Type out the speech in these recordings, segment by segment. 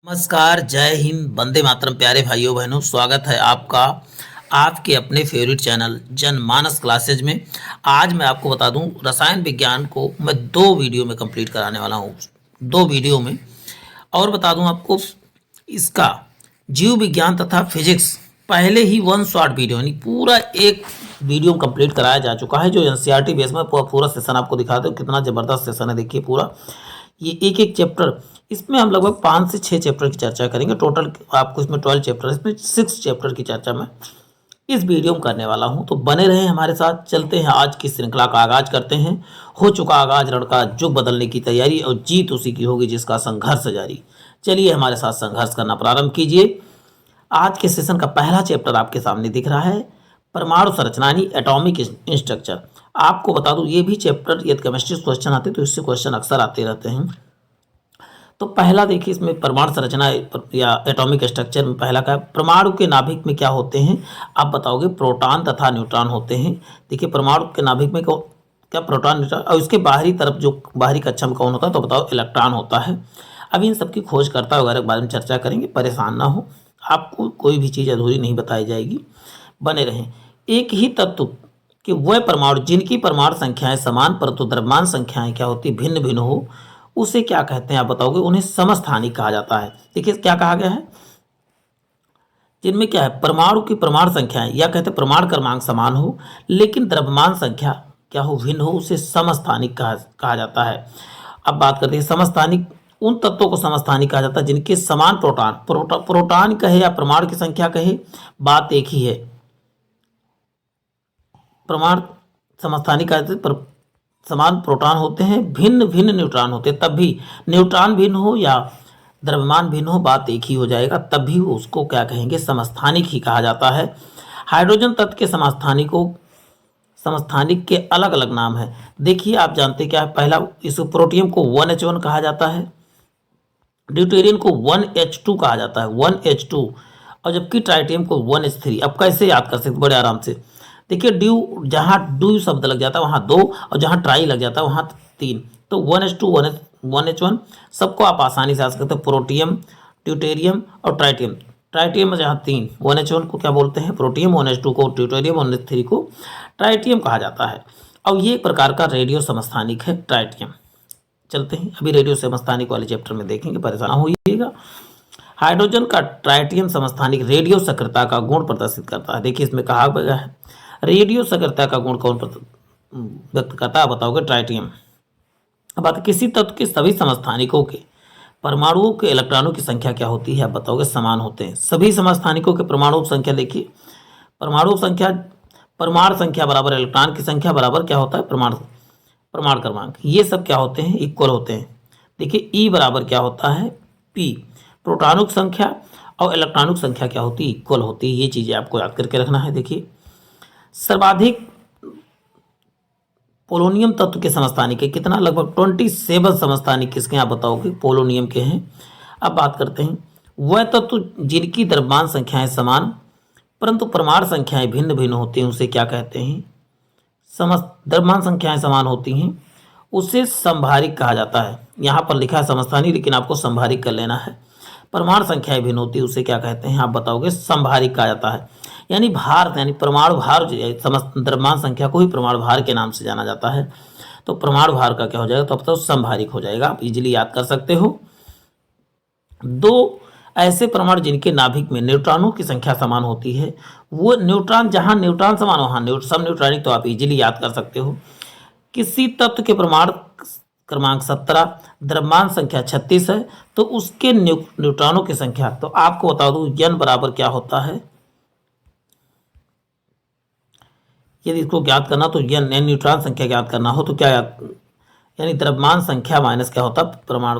नमस्कार, जय हिंद, वंदे मातरम। प्यारे भाइयों बहनों, स्वागत है आपका आपके अपने फेवरेट चैनल जनमानस क्लासेज में। आज मैं आपको बता दूं, रसायन विज्ञान को मैं 2 वीडियो में कंप्लीट कराने वाला हूं। 2 वीडियो में। और बता दूं आपको, इसका जीव विज्ञान तथा फिजिक्स पहले ही 1 शॉर्ट वीडियो यानी पूरा एक वीडियो कंप्लीट कराया जा चुका है, जो एनसीईआरटी बेस में पूरा सेशन आपको दिखाते हो। कितना ज़बरदस्त सेशन है, देखिए पूरा ये एक एक चैप्टर। इसमें हम लगभग 5 से 6 चैप्टर की चर्चा करेंगे। टोटल आपको इसमें 12 चैप्टर, इसमें 6 चैप्टर की चर्चा मैं इस वीडियो में करने वाला हूं। तो बने रहें हमारे साथ। चलते हैं, आज की श्रृंखला का आगाज करते हैं। हो चुका आगाज रणका, जुग बदलने की तैयारी, और जीत उसी की होगी जिसका संघर्ष जारी। चलिए हमारे साथ संघर्ष करना प्रारंभ कीजिए। आज के सेशन का पहला चैप्टर आपके सामने दिख रहा है, परमाणु संरचना यानी एटॉमिक स्ट्रक्चर। आपको बता दूं, ये भी चैप्टर यदि केमिस्ट्री क्वेश्चन आते तो इससे क्वेश्चन अक्सर आते रहते हैं। तो पहला देखिए, इसमें परमाणु संरचना या एटॉमिक स्ट्रक्चर में पहला का परमाणु के नाभिक में क्या होते हैं। आप बताओगे प्रोटॉन तथा न्यूट्रॉन होते हैं। देखिए, परमाणु के नाभिक में क्या प्रोटॉन न्यूट्रॉन, और इसके बाहरी तरफ जो बाहरी कक्षा में कौन होता है, तो बताओ इलेक्ट्रॉन होता है। अब इन सबकी खोजकर्ता वगैरह के बारे में चर्चा करेंगे। परेशान ना हो, आपको कोई भी चीज़ अधूरी नहीं बताई जाएगी। बने रहें। एक ही तत्व कि वह परमाणु जिनकी परमाणु संख्याएं समान परंतु द्रव्यमान संख्याएं क्या होती भिन्न भिन्न हो, उसे क्या कहते हैं। आप बताओगे, उन्हें समस्थानिक कहा जाता है। देखिए क्या कहा गया है, जिनमें क्या है, परमाणु की परमाणु संख्याएं या कहते हैं परमाणु क्रमांक समान हो लेकिन द्रव्यमान संख्या क्या हो, भिन्न हो, उसे समस्थानिक कहा जाता है। अब बात करते हैं समस्थानिक। उन तत्वों को समस्थानिक कहा जाता है जिनके समान प्रोटॉन कहे या परमाणु की संख्या कहे, बात एक ही है। परमाणु समस्थानिक कहा जाता है, समान प्रोटॉन होते हैं, भिन्न भिन्न न्यूट्रॉन होते हैं। तब भी न्यूट्रॉन भिन्न हो या द्रव्यमान भिन्न हो, बात एक ही हो जाएगा। तब भी उसको क्या कहेंगे, समस्थानिक ही कहा जाता है। हाइड्रोजन तत्व के समस्थानिक के अलग अलग नाम है। देखिए, आप जानते क्या है, पहला इस प्रोटियम को 1H1 कहा जाता है, ड्यूटेरियम को 1H2 कहा जाता है, 1H2, और जबकि ट्राइटियम को 1H3। अब कैसे याद कर सकते, बड़े आराम से। देखिए, ड्यू जहाँ ड्यू शब्द लग जाता है वहाँ 2, और जहाँ ट्राई लग जाता है वहाँ 3। तो 1H2 1H1 सबको आप आसानी से आ सकते हैं। प्रोटियम, ड्यूटेरियम और ट्राइटियम। ट्राइटियम में जहाँ 3, 1H1 को क्या बोलते हैं, प्रोटियम, 1H2 को ड्यूटेरियम, 1H3 को ट्राइटियम कहा जाता है। और ये एक प्रकार का रेडियो समस्थानिक है ट्राइटियम। चलते हैं, अभी रेडियो समस्थानिक वाले चैप्टर में देखेंगे, परेशान होइएगा। हाइड्रोजन का ट्राइटियम समस्थानिक रेडियो सक्रियता का गुण प्रदर्शित करता है। देखिए, इसमें कहा गया है रेडियो सक्रियता का गुण कौन व्यक्त करता है, बताओगे ट्राइटियम। अब बात, किसी तत्व के सभी समस्थानिकों के परमाणुओं के इलेक्ट्रॉनों की संख्या क्या होती है, आप बताओगे समान होते हैं। सभी समस्थानिकों के परमाणु संख्या, देखिए परमाणु संख्या बराबर इलेक्ट्रॉन की संख्या बराबर क्या होता है, परमाणु क्रमांक। ये सब क्या होते हैं, इक्वल होते हैं। देखिए, ई बराबर क्या होता है, पी। प्रोटॉनों की संख्या और इलेक्ट्रॉनों की संख्या क्या होती है, इक्वल होती है। ये चीज़ें आपको याद करके रखना है। देखिए, सर्वाधिक पोलोनियम तत्व के समस्थानिक है कितना, लगभग 27 समस्थानिक किसके, आप बताओगे पोलोनियम के हैं। अब बात करते हैं, वह तत्व जिनकी द्रव्यमान संख्याएं समान परंतु परमाणु संख्याएं भिन्न भिन्न होती हैं, उसे क्या कहते हैं, द्रव्यमान संख्याएं समान होती हैं, उसे संभारिक कहा जाता है। यहाँ पर लिखा है समस्थानिक, लेकिन आपको संभारिक कर लेना है। परमाणु संख्याएं भिन्न होती है, उसे क्या कहते हैं, आप बताओगे संभारिक कहा जाता है। यानी भार, यानी परमाणु भार, द्रव्यमान संख्या को ही परमाणु भार के नाम से जाना जाता है। तो परमाणु भार का क्या हो जाएगा, तो अब तो संभारिक हो जाएगा। आप इजीली याद कर सकते हो। 2 ऐसे परमाणु जिनके नाभिक में न्यूट्रॉनों की संख्या समान होती है, वो न्यूट्रॉन, जहां न्यूट्रॉन समान वहां सब न्यूट्रॉनिक, तो आप इजीली याद कर सकते हो। किसी तत्व के परमाणु क्रमांक 17, द्रव्यमान संख्या 36 है, तो उसके न्यूट्रॉनों की संख्या, तो आपको बता दूं n बराबर क्या होता है। यदि इसको ज्ञात करना तो n न्यूट्रॉन संख्या ज्ञात करना हो तो क्या यानी द्रव्यमान संख्या माइनस क्या होता है, परमाणु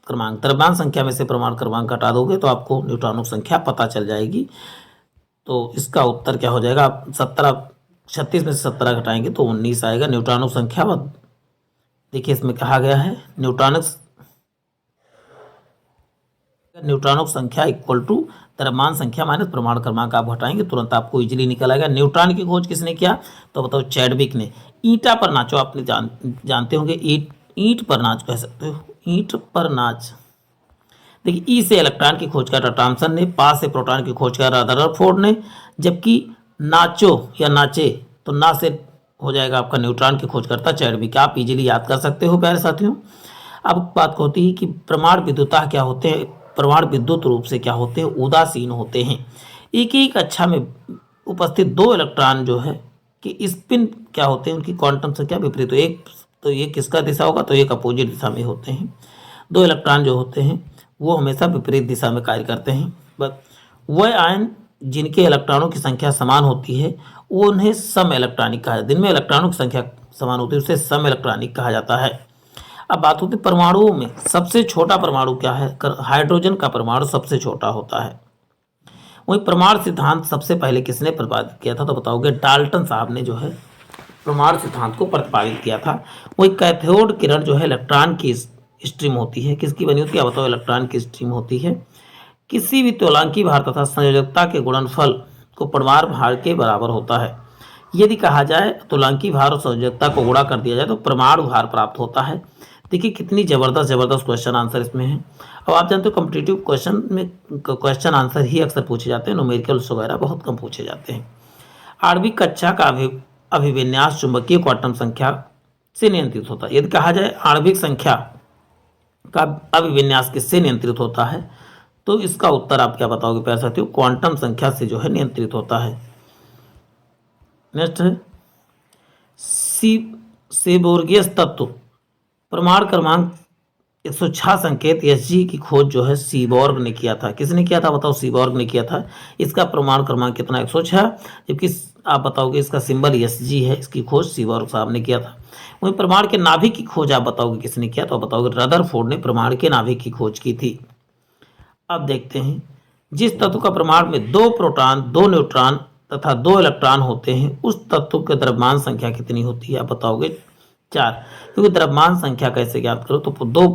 क्रमांक। द्रव्यमान संख्या में से परमाणु क्रमांक घटा दोगे तो आपको न्यूट्रॉनों की संख्या पता चल जाएगी। तो इसका उत्तर क्या हो जाएगा, आप 36 में से 17 घटाएंगे तो 19 आएगा न्यूट्रॉनों की संख्या। देखिए, इसमें कहा गया है न्यूट्रॉनों की संख्या इक्वल टू द्रव्यमान संख्या माइनस परमाणु क्रमांक। आप घटाएंगे तुरंत आपको इजीली निकल आएगा। न्यूट्रॉन की खोज किसने किया, तो बताओ चैडविक ने। ईंटा पर नाचो, आपने जानते होंगे, ईंट पर नाच कह सकते हो, ईंट पर नाच। देखिए ई से इलेक्ट्रॉन की खोज करा टॉमसन ने, पा से प्रोटॉन की खोज करा रदरफोर्ड ने, जबकि नाचो या नाचे तो ना से हो जाएगा आपका न्यूट्रॉन की खोज करता चैडविक। आप इजीली याद कर सकते हो प्यारे साथियों। अब बात होती है कि परमाणु विद्युतः क्या होते हैं। परमाणु विद्युत रूप से क्या होते हैं, उदासीन होते हैं। एक ही कक्षा में उपस्थित दो इलेक्ट्रॉन जो है कि स्पिन क्या होते हैं, उनकी क्वांटम संख्या विपरीत हो। एक तो ये किसका दिशा होगा, तो एक अपोजिट दिशा में होते हैं। दो इलेक्ट्रॉन जो होते हैं वो हमेशा विपरीत दिशा में कार्य करते हैं। बस वह आयन जिनके इलेक्ट्रॉनों की संख्या समान होती है वो उन्हें सम इलेक्ट्रॉनिक कहा जाता है। जिनमें इलेक्ट्रॉनों की संख्या समान होती है उसे सम इलेक्ट्रॉनिक कहा जाता है। अब बात होती है परमाणुओं में सबसे छोटा परमाणु क्या है। हाइड्रोजन का परमाणु सबसे छोटा होता है। वही परमाणु सिद्धांत सबसे पहले किसने प्रतिपादित किया था, तो बताओगे डाल्टन साहब ने जो है परमाणु सिद्धांत को प्रतिपादित किया था। वही कैथोड किरण जो है इलेक्ट्रॉन की स्ट्रीम होती है, किसकी बनी होती है, बताओ इलेक्ट्रॉन की स्ट्रीम होती है। किसी भी तोलांकी भार तथा संयोजकता के गुणनफल को परमाणु भार के बराबर होता है। यदि कहा जाए तोलांकी भार और संयोजकता को गुणा कर दिया जाए तो परमाणु भार प्राप्त होता है। देखिए कितनी जबरदस्त क्वेश्चन आंसर इसमें है। अब आप जानते हो कॉम्पिटिटिव क्वेश्चन में क्वेश्चन आंसर ही अक्सर पूछे जाते हैं, न्यूमेरिकल्स वगैरह बहुत कम पूछे जाते हैं। 8वीं कक्षा का अभिविन्यास चुंबकीय क्वांटम संख्या से नियंत्रित होता है। यदि कहा जाए आणविक संख्या का अभिविन्यास किससे नियंत्रित होता है, तो इसका उत्तर आप क्या बताओगे प्यारे साथियों, क्वांटम संख्या से जो है नियंत्रित होता है। नेक्स्ट है सेबोर्गियस तत्व परमाणु क्रमांक 106 संकेत Sg की खोज जो है सीबॉर्ग ने किया था। किसने किया था, बताओ, सीबॉर्ग ने किया था। इसका परमाणु क्रमांक कितना, 106, जबकि आप बताओगे इसका सिंबल Sg है। इसकी खोज सीबॉर्ग साहब ने किया था। वहीं परमाणु के नाभिक की खोज आप बताओगे किसने किया, तो बताओगे रदरफोर्ड ने परमाणु के नाभिक की खोज की थी। अब देखते हैं जिस तत्व का परमाणु में 2 प्रोटॉन 2 न्यूट्रॉन तथा 2 इलेक्ट्रॉन होते हैं उस तत्व के द्रव्यमान संख्या कितनी होती है, आप बताओगे 4। क्योंकि द्रव्यमान संख्या कैसे ज्ञात करो, तो 2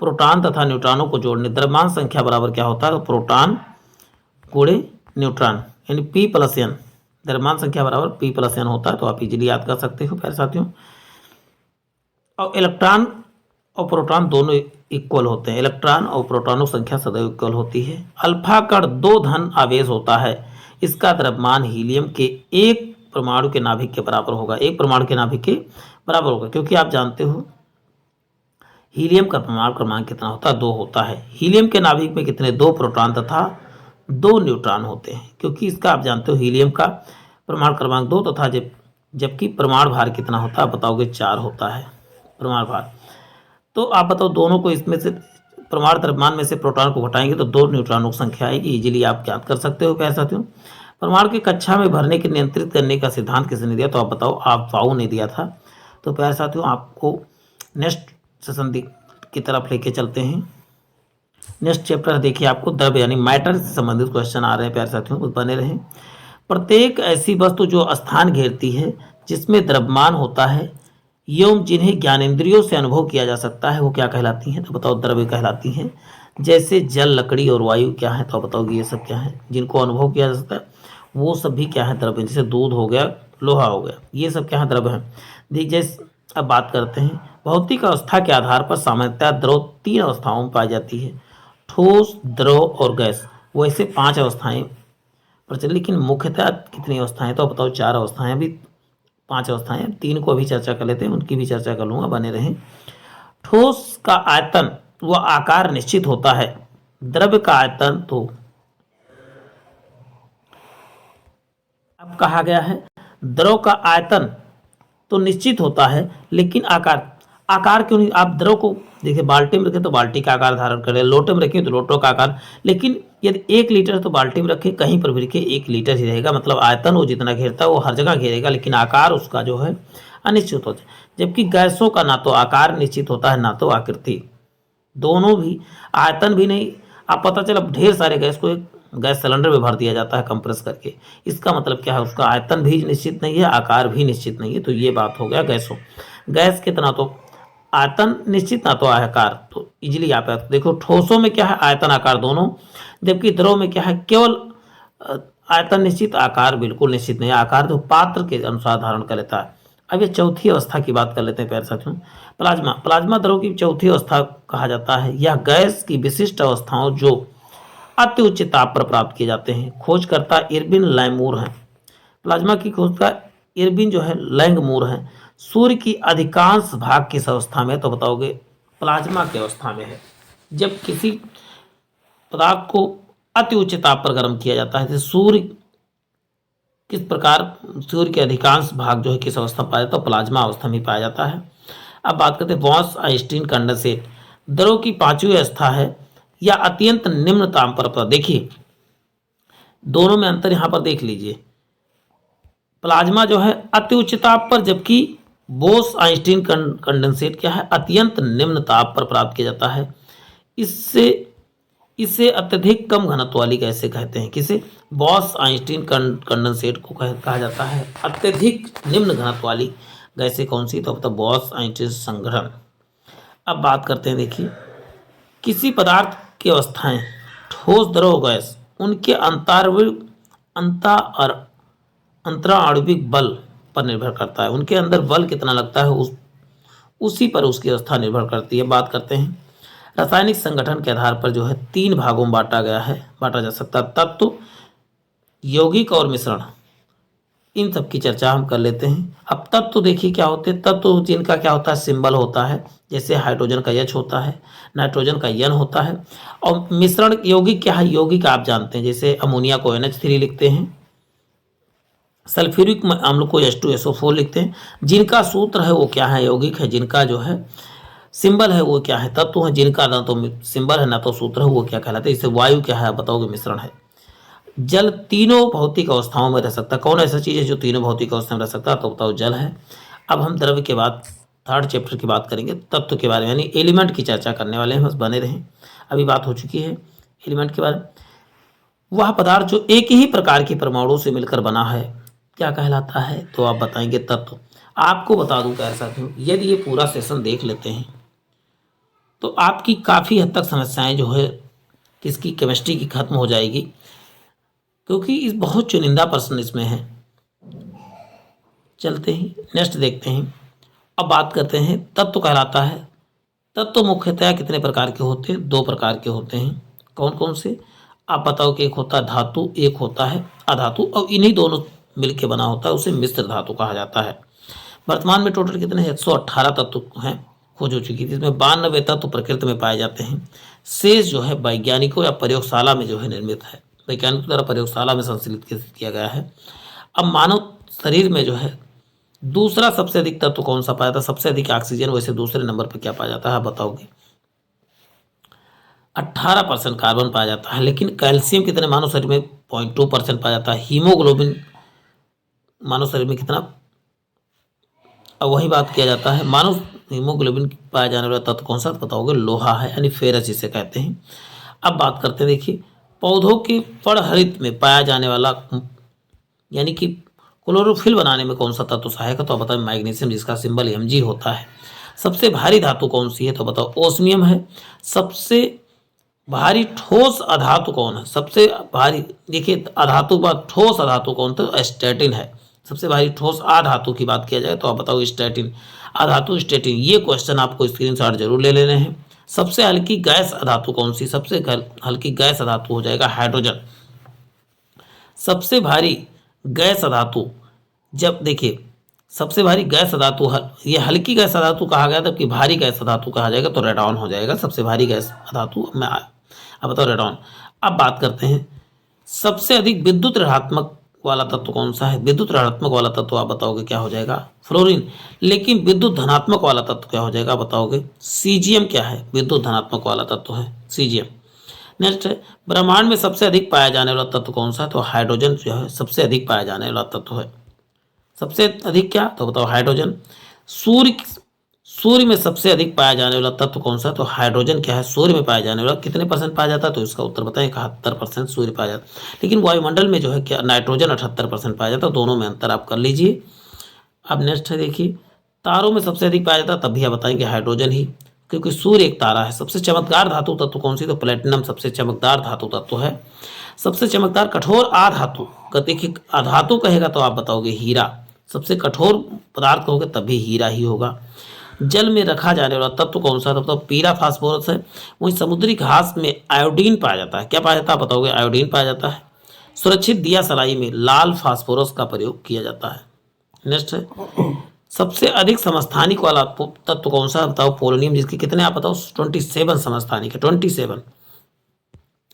प्रोटॉन तथा न्यूट्रॉनों को जोड़ने द्रव्यमान संख्या बराबर क्या होता है, तो प्रोटॉन गुणे न्यूट्रॉन यानी P+N। द्रव्यमान संख्या बराबर P+N होता है, तो आप इजीली याद कर सकते हो प्यारे साथियों। और इलेक्ट्रॉन और प्रोटॉन दोनों इक्वल होते हैं। इलेक्ट्रॉन और प्रोटॉनों की संख्या सदैव इक्वल होती है। अल्फा कण 2 धन आवेश होता है। इसका द्रव्यमान हीलियम के एक परमाणु के नाभिक के बराबर होगा। एक परमाणु के नाभिक के बराबर होगा, क्योंकि आप जानते हो हीलियम का परमाणु क्रमांक कितना होता है, 2 होता है। हीलियम के नाभिक में कितने, 2 प्रोटॉन तथा 2 न्यूट्रॉन होते हैं। क्योंकि इसका आप जानते हो हीलियम का परमाणु क्रमांक 2 तथा जबकि परमाणु भार कितना होता है, बताओगे 4 होता है परमाणु भार। तो आप बताओ दोनों को इसमें से परमाणु द्रव्यमान में से प्रोटॉन को घटाएंगे तो 2 न्यूट्रॉनों की संख्या आएगी। इजीली आप याद कर सकते हो प्यारे साथियों। परमाणु की कक्षा में भरने के नियंत्रित करने का सिद्धांत किसने दिया, तो आप बताओ, आप वाउ ने दिया था। तो प्यारे साथियों आपको नेक्स्ट सेशन की तरफ लेके चलते हैं। नेक्स्ट चैप्टर देखिए, आपको द्रव्य यानी मैटर से संबंधित क्वेश्चन आ रहे हैं प्यारे साथियों, कुछ बने रहें। प्रत्येक ऐसी वस्तु जो स्थान घेरती है जिसमें द्रव्यमान होता है एवं जिन्हें ज्ञानेंद्रियों से अनुभव किया जा सकता है वो क्या कहलाती हैं, तो बताओ द्रव्य कहलाती हैं। जैसे जल, लकड़ी और वायु क्या है, तो बताओगे ये सब क्या है, जिनको अनुभव किया जा सकता है वो सब भी क्या है, द्रव्य। जैसे दूध हो गया, लोहा हो गया, ये सब क्या है, द्रव्य है। देखिए जैसे अब बात करते हैं भौतिक अवस्था के आधार पर सामान्यतः द्रव 3 अवस्थाओं में पाई जाती है, ठोस, द्रव और गैस। वैसे 5 अवस्थाएं प्रचलित, लेकिन मुख्यतः कितनी अवस्थाएं, तो बताओ 4 अवस्थाएं। अभी 5 अवस्थाएं, 3 को अभी चर्चा कर लेते हैं, उनकी भी चर्चा कर लूँगा, बने रहें। ठोस का आयतन व आकार निश्चित होता है। द्रव्य का आयतन तो अब कहा गया है द्रव का आयतन तो निश्चित होता है, लेकिन आकार क्यों नहीं। आप द्रव को देखिए बाल्टी में रखें तो बाल्टी का आकार धारण करे, लोटे में रखें तो लोटो का आकार, लेकिन यदि 1 लीटर तो बाल्टी में रखें, कहीं पर भी रखें 1 लीटर ही रहेगा। मतलब आयतन वो जितना घेरता है वो हर जगह घेरेगा, लेकिन आकार उसका जो है अनिश्चित होता है। जबकि गैसों का ना तो आकार निश्चित होता है ना तो आकृति, दोनों भी, आयतन भी नहीं। आप पता चला ढेर सारे गैस को एक गैस सिलेंडर में भर दिया जाता है कंप्रेस करके, इसका मतलब क्या है, उसका आयतन भी निश्चित नहीं है, आकार भी निश्चित नहीं है। तो ये बात हो गया गैसों। गैस कितना तो आयतन निश्चित ना तो आकार, तो इजीली आप देखो ठोसों में क्या है, आयतन आकार दोनों, जबकि द्रव में क्या है, केवल आयतन निश्चित, आकार बिल्कुल निश्चित नहीं है। आकार तो पात्र के अनुसार धारण कर लेता है। अब ये चौथी अवस्था की बात कर लेते हैं प्यारे साथियों। प्लाज्मा, प्लाज्मा द्रव की चौथी अवस्था कहा जाता है। यह गैस की विशिष्ट अवस्थाओं जो अति उच्च ताप पर प्राप्त किए जाते हैं। खोजकर्ता इरविन लैमूर हैं। प्लाज्मा की खोज का इरविन जो है लैंगमूर है। सूर्य की अधिकांश भाग किस अवस्था में, तो बताओगे प्लाज्मा की अवस्था में है। जब किसी पदार्थ को अति उच्च ताप पर गर्म किया जाता है, तो सूर्य किस प्रकार, सूर्य के अधिकांश भाग जो है किस अवस्था में पाया जाता है, तो प्लाज्मा अवस्था में पाया जाता है। अब बात करते हैं बॉस आइंस्टीन कंडेंसेट, द्रव की पांचवी अवस्था है या अत्यंत निम्न ताप पर। देखिए दोनों में अंतर यहां पर देख लीजिए, प्लाज्मा जो है अति उच्च ताप पर, जबकि बोस आइंस्टीन कंडेंसेट क्या है, अत्यंत निम्न ताप पर प्राप्त किया जाता है। इससे इसे अत्यधिक कम घनत्व वाली गैसें कहते हैं। किसे, बॉस आइंस्टीन कंडेंसेट को कहा जाता है अत्यधिक निम्न घनत्व वाली गैसें। कौन सी, तो मतलब बॉस आइंस्टीन संघटन। अब बात करते हैं, देखिए किसी पदार्थ की अवस्थाएं ठोस, द्रव, गैस, उनके अंतराणविक बल पर निर्भर करता है। उनके अंदर बल कितना लगता है उसी पर उसकी अवस्था निर्भर करती है। बात करते हैं रासायनिक संगठन के आधार पर जो है 3 भागों में बांटा जा सकता है। तत्व, यौगिक और मिश्रण, इन सब की चर्चा हम कर लेते हैं। अब तत्व देखिए क्या होते हैं, तत्व जिनका क्या होता है, सिंबल होता है। जैसे हाइड्रोजन का H होता है, नाइट्रोजन का N होता है। और मिश्रण यौगिक क्या है, यौगिक आप जानते हैं, जैसे अमोनिया को NH3 लिखते हैं, सल्फ्यूरिक अम्ल को H2SO4 लिखते हैं। जिनका सूत्र है वो क्या है, यौगिक है। जिनका जो है सिंबल है वो क्या है, तत्व है। जिनका ना तो सिंबल है ना तो सूत्र है वो क्या कहलाते हैं। इसे वायु क्या है, बताओगे मिश्रण है। जल तीनों भौतिक अवस्थाओं में रह सकता है। कौन ऐसा चीज़ है जो तीनों भौतिक अवस्था में रह सकता है, तो बताओ जल है। अब हम द्रव्य के बाद 3rd चैप्टर की बात करेंगे, तत्व के बारे में, यानी एलिमेंट की चर्चा करने वाले हैं। बस बने रहें, अभी बात हो चुकी है एलिमेंट के बारे में। वह पदार्थ जो एक ही प्रकार के परमाणु से मिलकर बना है क्या कहलाता है, तो आप बताएंगे तत्व। आपको बता दूं क्या साथियों, यदि ये पूरा सेशन देख लेते हैं तो आपकी काफ़ी हद तक समस्याएं जो है किसकी, केमिस्ट्री की खत्म हो जाएगी, क्योंकि इस बहुत चुनिंदा प्रश्न इसमें है। चलते ही नेक्स्ट देखते हैं। अब बात करते हैं तत्व कहलाता है। तत्व मुख्यतः कितने प्रकार के होते हैं, 2 प्रकार के होते हैं। कौन कौन से, आप बताओ कि एक होता है धातु, एक होता है अधातु, और इन्हीं दोनों मिलकर बना होता है, उसे मिश्र धातु कहा जाता है। वर्तमान में टोटल कितने 118 तत्व हैं, खोज हो चुकी थी। इसमें 92 तत्व प्रकृति में पाए जाते हैं। शेष जो है वैज्ञानिकों या प्रयोगशाला में जो है निर्मित है, वैज्ञानिकों द्वारा प्रयोगशाला में संश्लेषित किया गया है। अब मानव शरीर में जो है दूसरा सबसे अधिक तत्व कौन सा पाया जाता है, सबसे अधिक ऑक्सीजन, वैसे दूसरे नंबर पर क्या पाया जाता है, बताओगे 18% कार्बन पाया जाता है। लेकिन कैल्शियम कितने मानव शरीर में 0.2% पाया जाता है। हीमोग्लोबिन मानव शरीर में कितना, अब वही बात किया जाता है, मानव हीमोग्लोबिन पाया जाने वाला तत्व कौन सा, बताओगे लोहा है, यानी फेरस जिसे कहते हैं। अब बात करते हैं, देखिए पौधों के फलहरित में पाया जाने वाला यानी कि क्लोरोफिल बनाने में कौन सा तत्व सहायक है, तो बताओ मैग्नीशियम, जिसका सिंबल Mg होता है। सबसे भारी धातु कौन सी है, तो बताओ ओस्मियम है। सबसे भारी ठोस अधातु कौन है, सबसे भारी, देखिए अधातु बाद ठोस अधातु कौन, तो स्टैटिन है। सबसे भारी ठोस अधातु की बात किया जाए तो आप बताओ स्टैटिन, अधातु स्टैटिन। ये क्वेश्चन आपको स्क्रीनशॉट जरूर ले लेने हैं। सबसे हल्की गैस अधातु कौन सी, सबसे हल्की गैस अधातु हो जाएगा हाइड्रोजन। सबसे भारी गैस अधातु, जब देखिए सबसे भारी गैस अधातु, ये हल्की गैस अधातु कहा गया, जबकि भारी गैस अधातु कहा जाएगा तो रेडॉन हो जाएगा। सबसे भारी गैस अधातु में अब बताओ रेडॉन। अब बात करते हैं सबसे अधिक विद्युत ऋणात्मक वाला तत्व कौन सा है, विद्युत ऋणात्मक वाला तत्व आप बताओगे क्या हो जाएगा, फ्लोरीन। लेकिन विद्युत धनात्मक वाला तत्व क्या हो जाएगा, बताओगे सीजियम। क्या है, विद्युत धनात्मक वाला तत्व है सीजियम। नेक्स्ट है ब्रह्मांड में सबसे अधिक पाया जाने वाला तत्व कौन सा है, तो हाइड्रोजन जो है सबसे अधिक पाया जाने वाला तत्व है। सबसे अधिक क्या, तो बताओ हाइड्रोजन। सूर्य में सबसे अधिक पाया जाने वाला तत्व कौन सा, तो हाइड्रोजन क्या है, सूर्य में पाया जाने वाला कितने % पाया जाता है, तो इसका उत्तर बताएं 71% सूर्य पाया जाता है। लेकिन वायुमंडल में जो है क्या, नाइट्रोजन 78% पाया जाता है। दोनों में अंतर आप कर लीजिए। अब नेक्स्ट है, देखिए तारों में सबसे अधिक पाया जाता है, तब भी आप बताएंगे हाइड्रोजन ही, क्योंकि सूर्य एक तारा है। सबसे चमकदार धातु तत्व कौन सी, तो प्लेटिनम सबसे चमकदार धातु तत्व है। सबसे चमकदार कठोर आधातु, देखिए अधातु कहेगा तो आप बताओगे हीरा। सबसे कठोर पदार्थ कहोगे तब भी हीरा ही होगा। जल में रखा जाने वाला तत्व कौन सा है? तो बताओ पीला फास्फोरस है। वहीं समुद्री घास में आयोडीन पाया जाता है। क्या पाया जाता है बताओगे? आयोडीन पाया जाता है। सुरक्षित दिया सलाई में लाल फास्फोरस का प्रयोग किया जाता है। नेक्स्ट है, सबसे अधिक समस्थानिक वाला तत्व कौन सा है? बताओ पोलोनियम, जिसके कितने आप बताओ? 27 समस्थानिक है, 27।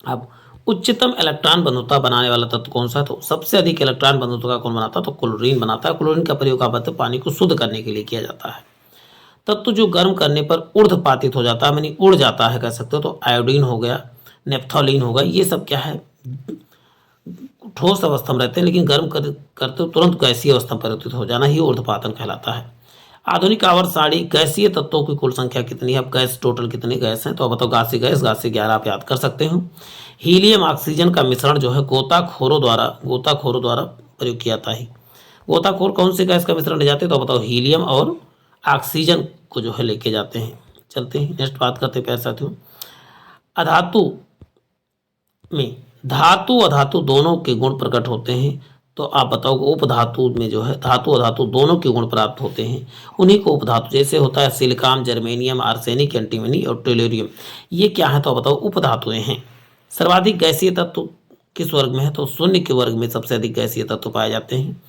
अब उच्चतम इलेक्ट्रॉन बंधुता बनाने वाला तत्व कौन सा है? तो सबसे अधिक इलेक्ट्रॉन बंधुता कौन बनाता है? तो क्लोरीन बनाता है। क्लोरीन का प्रयोग आप बताते पानी को शुद्ध करने के लिए किया जाता है। तत्व जो गर्म करने पर ऊर्ध्वपातित हो जाता है, यानी उड़ जाता है कह सकते हो, तो आयोडीन हो गया, नेप्थोलीन होगा। ये सब क्या है? ठोस अवस्था में रहते हैं, लेकिन गर्म करते हो तुरंत गैसीय अवस्था में परिवर्तित हो जाना ही ऊर्ध्वपातन कहलाता है। आधुनिक आवर्त सारणी गैसीय तत्वों की कुल संख्या कितनी है? अब गैस टोटल कितनी गैस है? तो आप बताओ गासी गैस 11 आप याद कर सकते हो। हीलियम ऑक्सीजन का मिश्रण जो है गोताखोरों द्वारा प्रयोग किया जाता है। गोताखोर कौन सी गैस का मिश्रण ले जाते हैं? तो बताओ हीलियम और ऑक्सीजन को जो है लेके जाते हैं। चलते हैं नेक्स्ट बात करते हैं प्यारे साथियों। अधातु में धातु अधातु दोनों के गुण प्रकट होते हैं। तो आप बताओ उपधातु में जो है धातु अधातु दोनों के गुण प्राप्त होते हैं, उन्हीं को उपधातु, जैसे होता है सिलिकॉन, जर्मेनियम, आर्सेनिक, एंटीमनी और टेलोरियम, ये क्या है? तो बताओ उपधातुएं हैं। सर्वाधिक गैसीय तत्व किस वर्ग में है? तो शून्य के वर्ग में सबसे अधिक गैसीय तत्व पाए जाते हैं।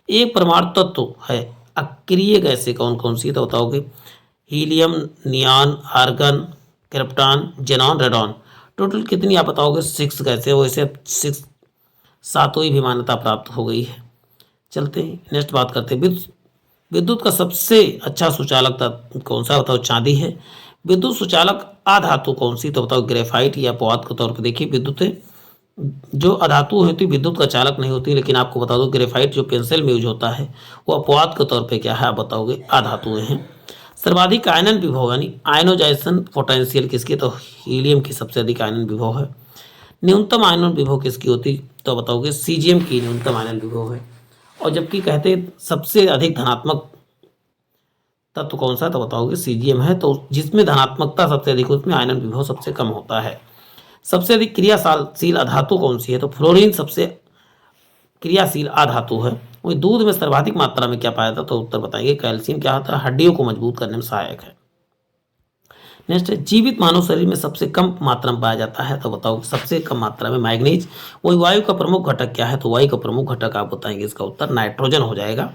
एक परमाणु तत्व है अक्रिय गैसें कौन कौन सी? तो बताओगे helium, neon, argon, krypton, xenon, radon. Total कितनी आप बताओगे? 6 गैसें। वैसे 6 सातों भी मान्यता प्राप्त हो गई है। चलते हैं नेक्स्ट बात करते हैं। विद्युत का सबसे अच्छा सुचालक तत्व कौन सा? बताओ चांदी है। विद्युत सुचालक अधातु कौन सी? तो बताओ ग्रेफाइट या अपवाद के तौर पर देखिए, विद्युत जो अधातु होती विद्युत का चालक नहीं होती, लेकिन आपको बता दो ग्रेफाइट जो पेंसिल में यूज होता है वो अपवाद के तौर पे क्या है? आप बताओगे अधातुएं हैं। सर्वाधिक आयनन विभव यानी आयनोजाइजेशन पोटेंशियल किसकी? तो हीलियम की सबसे अधिक आयनन विभव है। न्यूनतम आयनन विभव किसकी होती? तो बताओगे सीजियम की न्यूनतम आयनन विभव है। और जबकि कहते सबसे अधिक धनात्मक तत्व कौन सा है? तो बताओगे सीजियम है। तो जिसमें धनात्मकता सबसे अधिक उसमें आयनन विभव सबसे कम होता है। सबसे अधिक क्रियाशील अधातु कौन सी है? तो फ्लोरीन सबसे क्रियाशील अधातु है। वही दूध में सर्वाधिक मात्रा में क्या पाया जाता? तो उत्तर बताएंगे कैल्शियम। क्या होता है? हड्डियों को मजबूत करने में सहायक है। नेक्स्ट है, जीवित मानव शरीर में सबसे कम मात्रा में पाया जाता है। तो बताओ सबसे कम मात्रा में मैग्नीज। वही वायु का प्रमुख घटक क्या है? तो वायु का प्रमुख घटक आप बताएंगे, इसका उत्तर नाइट्रोजन हो जाएगा।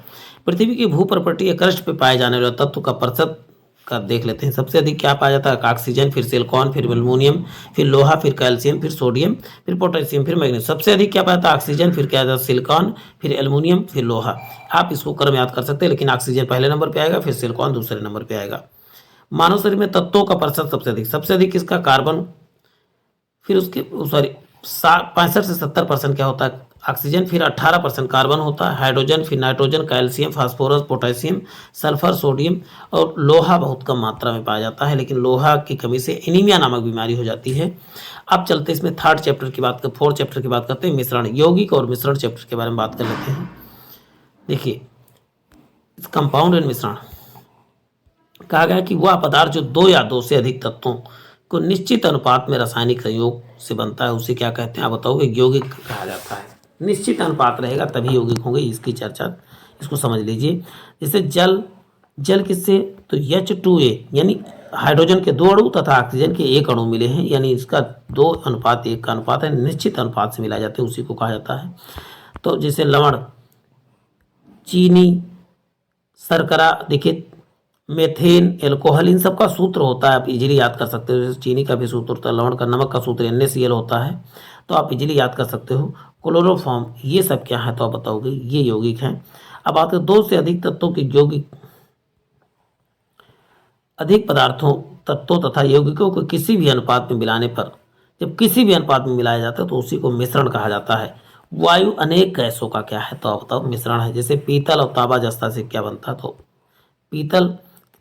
पृथ्वी की भूप्रपटी या क्रस्ट पे पाए जाने वाले तत्व का प्रतिशत का देख लेते हैं। सबसे अधिक क्या पाया जाता है? ऑक्सीजन, फिर सिलिकॉन, फिर एल्युमिनियम, फिर लोहा, फिर कैल्शियम, फिर सोडियम, फिर पोटेशियम, फिर मैग्नीशियम। सबसे अधिक क्या पाया जाता है? ऑक्सीजन, फिर क्या जाता है? सिलिकॉन, फिर एल्युमिनियम, फिर लोहा। आप इसको क्रम याद कर सकते हैं, लेकिन ऑक्सीजन पहले नंबर पर आएगा, फिर सिलिकॉन दूसरे नंबर पर आएगा। मानव शरीर में तत्वों का प्रतिशत सबसे अधिक किसका? कार्बन, फिर उसके सॉरी 65 से 70% क्या होता है? ऑक्सीजन, फिर 18% कार्बन होता है, हाइड्रोजन, फिर nitrogen, calcium, phosphorus, potassium, sulphur, sodium और लोहा बहुत कम मात्रा में पाया जाता है। लेकिन लोहा की कमी से एनीमिया नामक बीमारी हो जाती है। अब चलते इसमें फोर्थ चैप्टर की बात करते हैं, मिश्रण, यौगिक और मिश्रण चैप्टर के बारे में बात कर लेते हैं। देखिए कंपाउंड एंड मिश्रण कहा गया कि वह पदार्थ जो 2 या 2 से अधिक तत्वों को निश्चित अनुपात में रासायनिक संयोग से बनता है उसे क्या कहते हैं? आप बताओगे यौगिक कहा जाता है। निश्चित अनुपात रहेगा तभी यौगिक होंगे, इसकी चर्चा इसको समझ लीजिए। जैसे जल किससे? तो H2A यानी हाइड्रोजन के 2 अणु तथा ऑक्सीजन के 1 अणु मिले हैं, यानी इसका 2:1 का अनुपात है, निश्चित अनुपात से मिलाए जाते हैं, उसी को कहा जाता है। तो जैसे लवण, चीनी, शर्करा, देखिए मेथेन, एल्कोहल, इन सब का सूत्र होता है, आप इजीली याद कर सकते हो। जैसे चीनी का भी सूत्र होता है, लवण का, नमक का सूत्र NaCl होता है, तो आप इजीली याद कर सकते हो। क्लोरोफॉर्म, ये सब क्या है? तो आप बताओगे ये यौगिक हैं। अब आते हैं 2 से अधिक तत्वों के यौगिक, अधिक पदार्थों, तत्वों तथा यौगिकों को किसी भी अनुपात में मिलाने पर, जब किसी भी अनुपात में मिलाया जाता है तो उसी को मिश्रण कहा जाता है। वायु अनेक गैसों का क्या है? तो आप बताओ मिश्रण है। जैसे पीतल और तांबा जस्ता से क्या बनता है? तो पीतल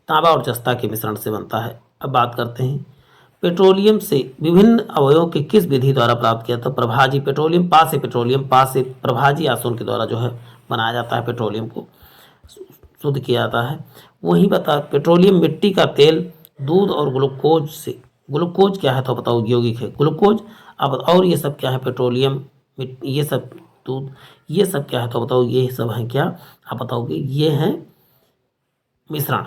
तांबा और जस्ता के मिश्रण से बनता है। अब बात करते हैं पेट्रोलियम से विभिन्न अवयवों के किस विधि द्वारा प्राप्त किया? तो प्रभाजी, पेट्रोलियम पास से प्रभाजी आसुन के द्वारा जो है बनाया जाता है, पेट्रोलियम को शुद्ध किया जाता है। वही बता पेट्रोलियम, मिट्टी का तेल, दूध और ग्लूकोज से, ग्लूकोज क्या है? तो बताओ यौगिक है ग्लूकोज। अब और ये सब क्या है? पेट्रोलियम, ये सब दूध, ये सब क्या है तो बताओ ये सब है क्या, आप बताओगे ये है मिश्रण।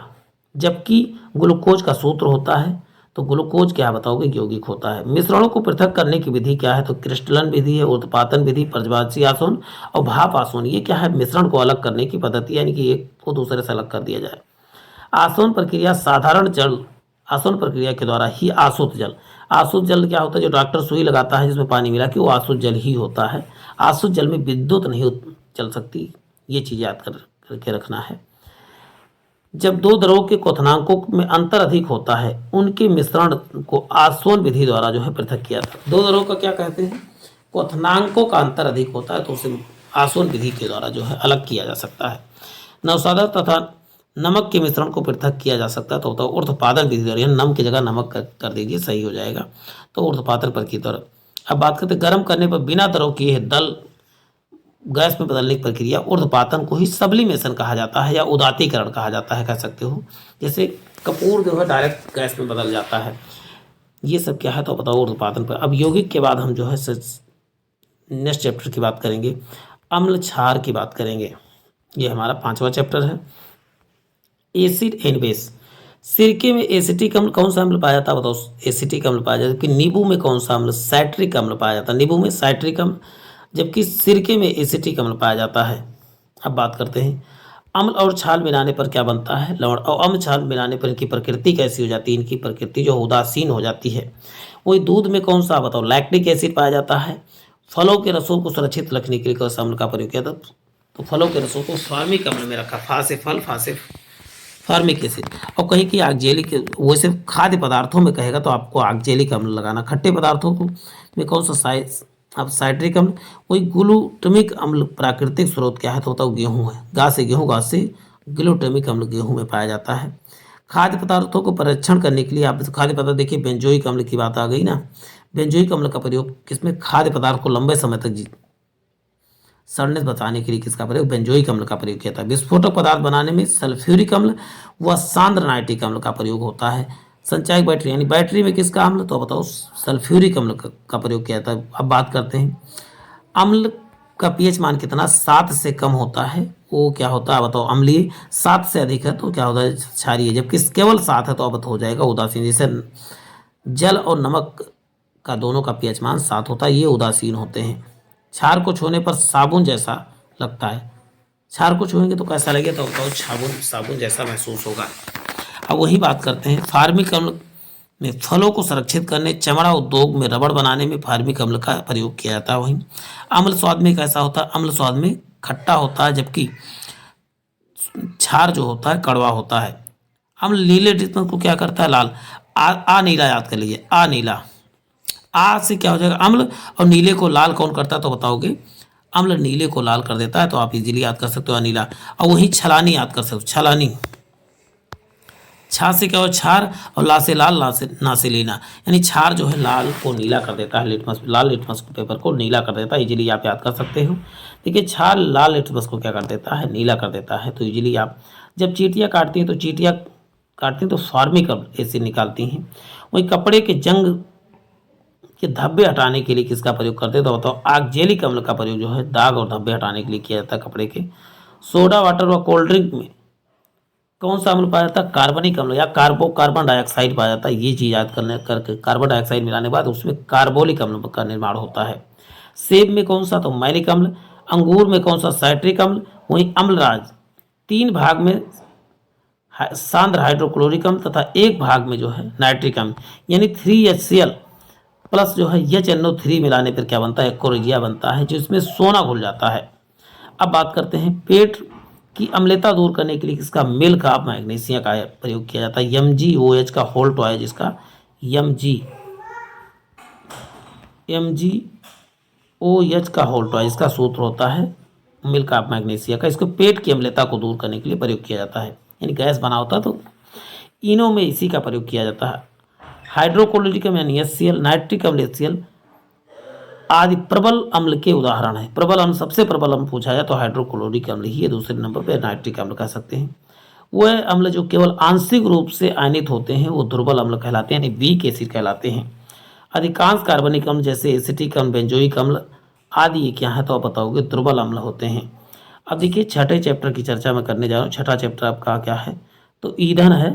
जबकि ग्लूकोज का सूत्र होता है, तो ग्लूकोज क्या बताओगे यौगिक होता है। मिश्रणों को पृथक करने की विधि क्या है तो क्रिस्टलन विधि है, ऊर्ध्वपातन विधि, प्रज्वासी आसवन और भाप आसवन। ये क्या है मिश्रण को अलग करने की पद्धति, यानी कि एक को दूसरे से अलग कर दिया जाए। आसवन प्रक्रिया साधारण जल आसवन प्रक्रिया के द्वारा ही आसुत जल, आसुत जल क्या होता है जो डॉक्टर सुई लगाता है जिसमें पानी मिला कि वो आसुत जल ही होता है। आसुत जल में विद्युत नहीं चल सकती, ये चीज़ याद करके रखना है। जब दो द्रवों के क्वथनांकों में अंतर अधिक होता है उनके मिश्रण को आसवन विधि द्वारा जो है पृथक किया जाता है। दो द्रवों का क्या कहते हैं, क्वथनांकों का अंतर अधिक होता है तो उसे आसवन विधि के द्वारा जो है अलग किया जा सकता है। नवसादा तथा नमक के मिश्रण को पृथक किया जा सकता है तो होता है ऊर्ध्वपातन विधि द्वारा, नम की जगह नमक कर दीजिए सही हो जाएगा, तो ऊर्ध्वपातन प्रक्रिया द्वारा। अब बात करते हैं गर्म करने पर बिना द्रव किए दल गैस में बदलने की प्रक्रिया, ऊर्ध्वपातन को ही सब्लिमेशन कहा जाता है या उदातीकरण कहा जाता है, कह सकते हो। जैसे कपूर जो है डायरेक्ट गैस में बदल जाता है, ये सब क्या है तो बताओ ऊर्ध्वपातन पर। अब यौगिक के बाद हम जो है नेक्स्ट चैप्टर की बात करेंगे, अम्ल क्षार की बात करेंगे। ये हमारा 5वां चैप्टर है। एसिड एंड बेस, सिरके में एसिटिक अम्ल कौन सा अम्ल पाया जाता है बताओ, एसिटिक अम्ल पाया जाता है। जबकि नींबू में कौन सा अम्ल, साइट्रिक अम्ल पाया जाता है, नींबू में साइट्रिक अम्ल, जबकि सिरके में एसिटिक अम्ल पाया जाता है। अब बात करते हैं अम्ल और छाल मिलाने पर क्या बनता है, लवण। और अम्ल छाल मिलाने पर इनकी प्रकृति कैसी हो जाती है, इनकी प्रकृति जो उदासीन हो जाती है। वही दूध में कौन सा बताओ, लैक्टिक एसिड पाया जाता है। फलों के रसों को सुरक्षित रखने के लिए कौन सा अम्ल का प्रयोग किया था, तो फलों के रसों को फार्मिक अम्ल में रखा, फा से फल, फा से फार्मिक एसिड। और कहीं की ऑक्जेलिक, वैसे खाद्य पदार्थों में कहेगा तो आपको ऑक्जेलिक अम्ल लगाना। खट्टे पदार्थों को में कौन सा अब साइट्रिक अम्ल। वही ग्लूटामिक अम्ल प्राकृतिक स्रोत क्या है तो होता है गेहूँ है, गा से गेहूँ, गा से ग्लूटामिक अम्ल गेहूँ में पाया जाता है। खाद्य पदार्थों को परीक्षण करने के लिए आप खाद्य पदार्थ देखिए, बेंजोइक अम्ल की बात आ गई ना। बेंजोइक अम्ल का प्रयोग किसमें, खाद्य पदार्थ को लंबे समय तक सड़ने से बचाने के लिए किसका प्रयोग, बेंजोइक अम्ल का प्रयोग किया था। विस्फोटक पदार्थ बनाने में सल्फ्यूरिक अम्ल व सांद्र नाइट्रिक अम्ल का प्रयोग होता है। संचायक बैटरी यानी बैटरी में किसका अम्ल, तो बताओ सल्फ्यूरिक अम्ल का प्रयोग किया जाता है। अब बात करते हैं अम्ल का पीएच मान कितना, 7 से कम होता है वो क्या होता है बताओ अम्लीय, 7 से अधिक है तो क्या होता है क्षारीय, जबकि केवल 7 है तो अब हो जाएगा उदासीन। जैसे जल और नमक का दोनों का पीएच मान 7 होता है, ये उदासीन होते हैं। क्षार को छूने पर साबुन जैसा लगता है, क्षार को छूएंगे तो कैसा लगे तो बताओ साबुन जैसा महसूस होगा। अब वही बात करते हैं फार्मिक अम्ल में फलों को संरक्षित करने, चमड़ा उद्योग में रबड़ बनाने में फार्मिक अम्ल का प्रयोग किया जाता है। वहीं अम्ल स्वाद में कैसा होता है, अम्ल स्वाद में खट्टा होता है, जबकि क्षार जो होता है कड़वा होता है। अम्ल नीले लिटमस को क्या करता है, लाल। आ नीला याद कर लीजिए, आ नीला, आ से क्या हो जाएगा अम्ल, और नीले को लाल कौन करता है तो बताओगे, अम्ल नीले को लाल कर देता है, तो आप इजीली याद कर सकते हो अनीला। और वही छलानी याद कर सकते हो, छलानी, छा से क्या हो छार, और ला से लाल, ना से लीना, यानी छार जो है लाल को नीला कर देता है, लाल लिटमस पेपर को नीला कर देता है, इजीली आप याद कर सकते हो। देखिए छार लाल लिटमस को क्या कर देता है, नीला कर देता है, तो इजीली आप जब चींटियाँ काटती हैं तो चींटियाँ काटती हैं तो फार्मिक एसिड निकालती हैं। वही कपड़े के जंग के धब्बे हटाने के लिए किसका प्रयोग करते हैं तो बताओ ऑक्जेलिक अम्ल का प्रयोग जो है दाग और धब्बे हटाने के लिए किया जाता है कपड़े के। सोडा वाटर व कोल्ड ड्रिंक में कौन सा अम्ल पाया जाता है, कार्बनिक अम्ल या कार्बन डाइऑक्साइड पाया जाता है। ये चीज याद करके कार्बन डाइऑक्साइड मिलाने के बाद उसमें कार्बोलिक अम्ल का निर्माण होता है। सेब में कौन सा तो मैलिक अम्ल, अंगूर में कौन सा साइट्रिक अम्ल, वहीं अम्लराज 3 भाग में सांद्र हाइड्रोक्लोरिक अम्ल तथा 1 भाग में जो है नाइट्रिक अम्ल, यानी 3HCl प्लस जो है HNO3 मिलाने पर क्या बनता है, एक्वरेजिया बनता है, जिसमें सोना घुल जाता है। अब बात करते हैं पेट की अम्लता दूर करने के लिए किसका, मिल्क ऑफ मैग्नीशिया का प्रयोग किया जाता है। MgOH का होल्ट है जिसका MgOH का होल्ट है, इसका सूत्र होता है मिल्क ऑफ मैग्नीशिया का। इसको पेट की अम्लता को दूर करने के लिए प्रयोग किया जाता है, यानी गैस बना होता है तो इनो में इसी का प्रयोग किया जाता है। हाइड्रोक्लोरिक अम्ल यानी HCl, नाइट्रिक अम्ल HCl आदि प्रबल अम्ल के उदाहरण है। प्रबल अम्ल, सबसे प्रबल अम्ल पूछा जाए तो हाइड्रोक्लोरिक अम्ल ही है, दूसरे नंबर पर नाइट्रिक अम्ल कह सकते हैं। वह अम्ल जो केवल आंशिक रूप से आयनित होते हैं वो दुर्बल अम्ल कहलाते हैं, यानी वीक एसिड कहलाते हैं। अधिकांश कार्बनिक अम्ल जैसे एसिटिक अम्ल, बेंजोइक अम्ल आदि ये क्या है, तो आप बताओगे दुर्बल अम्ल होते हैं। अब देखिए छठे चैप्टर की चर्चा मैं करने जा रहा हूँ। छठा चैप्टर आपका क्या है, तो ईंधन है।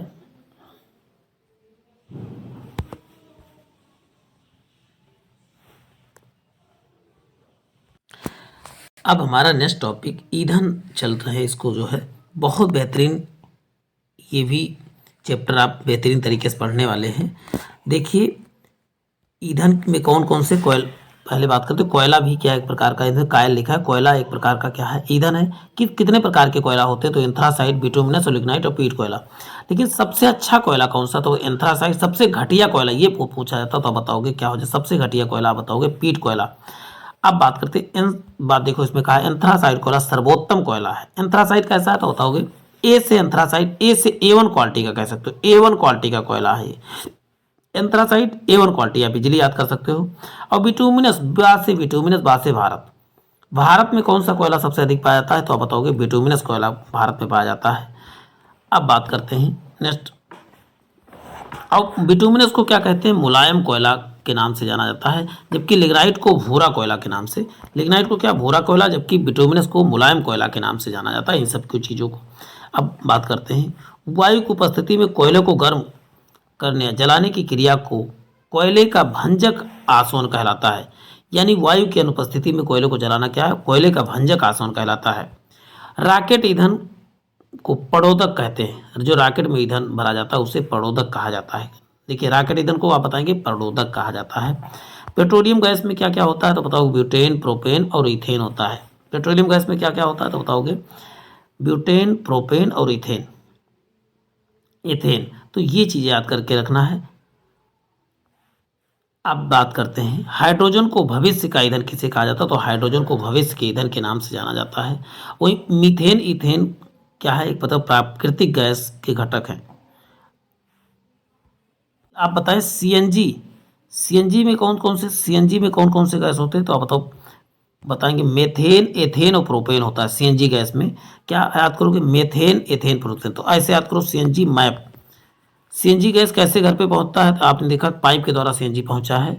अब हमारा नेक्स्ट टॉपिक ईंधन चल रहा है, इसको जो है बहुत बेहतरीन, ये भी चैप्टर आप बेहतरीन तरीके से पढ़ने वाले हैं। देखिए ईंधन में कौन कौन से कोयल, पहले बात करते हैं कोयला भी क्या एक प्रकार का ईंधन, कायल लिखा है, कोयला एक प्रकार का क्या है ईंधन है। कि कितने प्रकार के कोयला होते हैं, तो एंथ्रासाइट, बिटुमिनस और लिग्नाइट और पीट कोयला। लेकिन सबसे अच्छा कोयला कौन सा, तो एंथ्रासाइट। सबसे घटिया कोयला ये पूछा जाता तो बताओगे क्या हो जाए, सबसे घटिया कोयला बताओगे पीट कोयला। अब बात करते हैं बात देखो इसमें कहा है एंथ्रासाइट कोयला सर्वोत्तम कोयला है। एंथ्रासाइट कैसा है तो बताओगे ए से एंथ्रासाइट, ए से A1 क्वालिटी का कह सकते हो, A1 क्वालिटी का कोयला है एंथ्रासाइट, A1 क्वालिटी, आप इजिली याद कर सकते हो। और बिटुमिनस, बा से बिटुमिनस, बा से भारत। भारत में कौन सा कोयला सबसे अधिक पाया जाता है, तो आप बताओगे बिटुमिनस कोयला भारत में पाया जाता है। अब बात करते हैं नेक्स्ट। अब बिटुमिनस को क्या कहते हैं, मुलायम कोयला के नाम से जाना जाता है, जबकि लिग्नाइट को भूरा कोयला के नाम से, लिग्नाइट को क्या भूरा कोयला, जबकि बिटुमिनस को मुलायम कोयला के नाम से जाना जाता है, इन सब कुछ चीज़ों को। अब बात करते हैं वायु की उपस्थिति में कोयले को गर्म करने जलाने की क्रिया को कोयले का भंजक आसवन कहलाता है। यानी वायु की अनुपस्थिति में कोयले को जलाना क्या है, कोयले का भंजक आसवन कहलाता है। राकेट ईंधन को पड़ोदक कहते हैं, जो राकेट में ईंधन भरा जाता है उसे पड़ोदक कहा जाता है। देखिए राकेट ईंधन को आप बताएंगे पड़ोदक कहा जाता है। पेट्रोलियम गैस में क्या क्या होता है, तो बताओ ब्यूटेन, प्रोपेन और इथेन होता है। पेट्रोलियम गैस में क्या क्या होता है, तो बताओगे ब्यूटेन, प्रोपेन और इथेन, इथेन। तो ये चीज़ें याद करके रखना है। अब बात करते हैं हाइड्रोजन को भविष्य का ईंधन किसे कहा जाता है, तो हाइड्रोजन को भविष्य के ईंधन के नाम से जाना जाता है। वही मीथेन, इथेन क्या है, एक मतलब प्राकृतिक गैस के घटक हैं। आप बताएं सीएनजी, सीएनजी में कौन कौन से, सीएनजी में कौन कौन से गैस होते हैं, तो आप बताओ बताएंगे मेथेन, एथेन और प्रोपेन होता है सीएनजी गैस में। क्या याद करोगे, मेथेन, एथेन, प्रोपेन। तो ऐसे याद करो सीएनजी मैप। सीएनजी गैस कैसे घर पे पहुंचता है, तो आपने देखा पाइप के द्वारा सीएनजी पहुंचा है,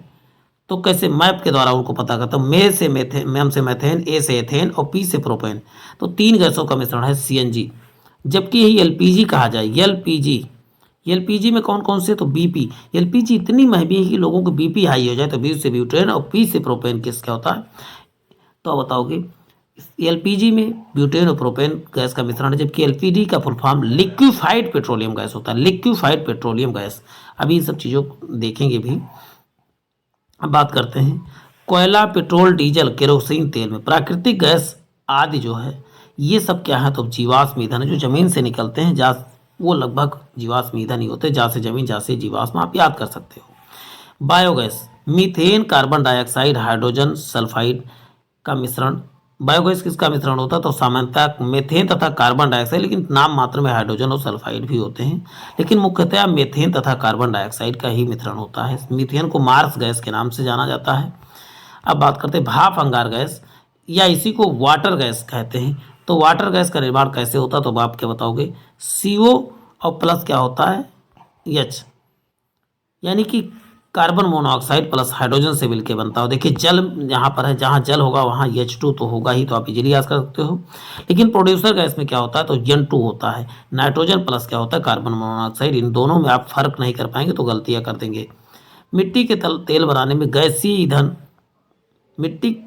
तो कैसे मैप के द्वारा उनको पता करता, मे से मेथेन, मैम से मेथेन, ए से एथेन और पी से प्रोपेन। तो तीन गैसों का मिश्रण है सीएनजी। जबकि यही एलपीजी कहा जाए, एलपीजी, एलपीजी में कौन कौन से, तो बीपी। एलपीजी इतनी महंगी है कि लोगों को बीपी हाई हो जाए, तो बी से ब्यूटेन और पी से प्रोपेन किस क्या होता है, तो आप बताओगे एलपीजी में ब्यूटेन और प्रोपेन गैस का मिश्रण है। जबकि एलपीजी का full form liquefied petroleum gas होता है, लिक्विफाइड पेट्रोलियम गैस। अभी इन सब चीज़ों को देखेंगे भी। अब बात करते हैं कोयला, पेट्रोल, डीजल, केरोसिन तेल में प्राकृतिक गैस आदि जो है ये सब क्या है, तो जीवाश्म ईंधन है, जो जमीन से निकलते हैं, जा वो लगभग जीवाश्म ईंधन ही होते हैं, जहाँ से जमीन, जहाँ से जीवाश्म, आप याद कर सकते हो। Biogas, methane, carbon dioxide, hydrogen sulphide का मिश्रण। बायोगैस किसका मिश्रण होता है, तो सामान्यतः मेथेन तथा कार्बन डाइऑक्साइड, लेकिन नाम मात्र में हाइड्रोजन और सल्फाइड भी होते हैं, लेकिन मुख्यतः मेथेन तथा कार्बन डाइऑक्साइड का ही मिश्रण होता है। मीथेन को मार्स गैस के नाम से जाना जाता है। अब बात करते हैं भाप अंगार गैस, या इसी को वाटर गैस कहते हैं। तो वाटर गैस का निर्माण कैसे होता है, तो आप क्या बताओगे, CO और प्लस क्या होता है, H, यानी कि कार्बन मोनोऑक्साइड प्लस हाइड्रोजन से मिलकर बनता हो। देखिए जल यहाँ पर है, जहाँ जल होगा वहाँ H2 तो होगा ही, तो आप इजीली याद कर सकते हो। लेकिन प्रोड्यूसर गैस में क्या होता है, तो N2 होता है, नाइट्रोजन प्लस क्या होता है, कार्बन मोनोऑक्साइड। इन दोनों में आप फर्क नहीं कर पाएंगे तो गलतियाँ कर देंगे। मिट्टी के तेल बनाने में गैसीय ईंधन, मिट्टी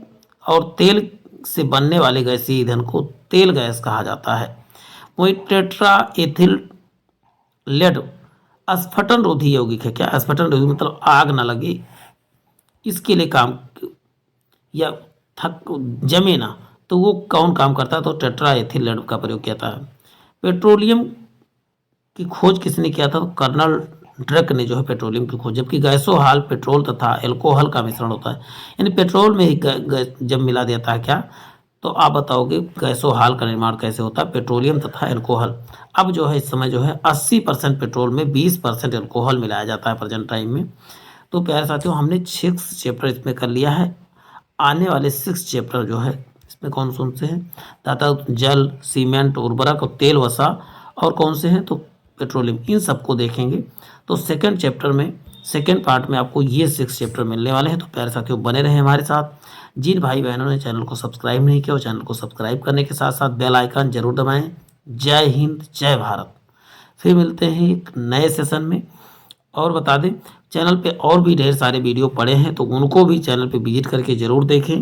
और तेल से बनने वाले गैसीय ईंधन को तेल गैस कहा जाता है। वही टेट्रा एथिल लेड अस्फटन रोधी यौगिक है। क्या अस्फटन रोधी मतलब आग ना लगे, इसके लिए काम, या थक जमे ना, तो वो कौन काम करता है, तो टेट्रा एथिल लेड का प्रयोग किया था। पेट्रोलियम की खोज किसने किया था, तो कर्नल ड्रक ने जो है पेट्रोलियम की खोज। जबकि गैसोहाल पेट्रोल तथा अल्कोहल का मिश्रण होता है, यानी पेट्रोल में ही जब मिला देता है क्या, तो आप बताओगे गैसोहाल का निर्माण कैसे होता है, पेट्रोलियम तथा अल्कोहल। अब जो है इस समय जो है 80% पेट्रोल में 20% अल्कोहल मिलाया जाता है प्रेजेंट टाइम में। तो प्यारे साथियों हमने 6 चैप्टर इसमें कर लिया है। आने वाले 6 चैप्टर जो है इसमें कौन कौन से हैं, धातु, जल, सीमेंट, उर्वरक और तेल, वसा, और कौन से हैं, तो पेट्रोलियम, इन सबको देखेंगे। तो सेकंड चैप्टर में सेकेंड पार्ट में आपको ये 6 चैप्टर मिलने वाले हैं। तो प्यारे साथियों बने रहें हमारे साथ। जिन भाई बहनों ने चैनल को सब्सक्राइब नहीं किया वो चैनल को सब्सक्राइब करने के साथ साथ बेल आइकन जरूर दबाएं। जय हिंद जय भारत। फिर मिलते हैं एक नए सेशन में। और बता दें चैनल पे और भी ढेर सारे वीडियो पड़े हैं तो उनको भी चैनल पे विजिट करके ज़रूर देखें।